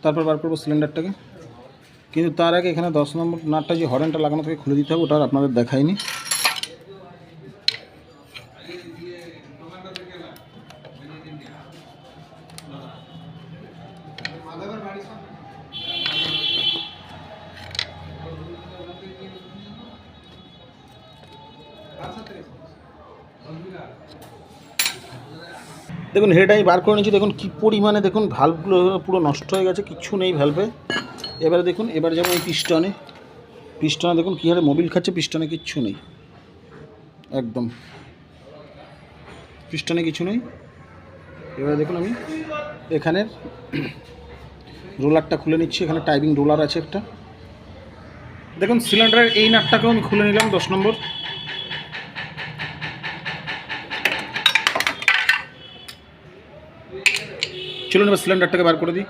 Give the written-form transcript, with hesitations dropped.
তারপর বার করবো সিলিন্ডারটাকে। কিন্তু তার আগে এখানে 10 নম্বর নাটটা যে হরেনটা লাগানো থেকে খুলে দিতে হবে, ওটা আর আপনাদের দেখাইনি। দেখুন হেড আমি বার করে নিয়েছি। দেখুন কী পরিমাণে, দেখুন ভালভগুলো পুরো নষ্ট হয়ে গেছে, কিচ্ছু নেই ভালভে। এবারে দেখুন, এবার যেমন এই পিস্টনে দেখুন কী হারে মোবিল খাচ্ছে, পিস্টনে কিচ্ছু নেই, একদম পিস্টনে কিছু নেই। এবারে দেখুন আমি এখানের রোলারটা খুলে নিচ্ছি, এখানে টাইপিং রোলার আছে একটা। দেখুন সিলিন্ডারের এই নাটটাকেও আমি খুলে নিলাম 10 নম্বর। চলুন এবার সিলিন্ডারটাকে বার করে দিই।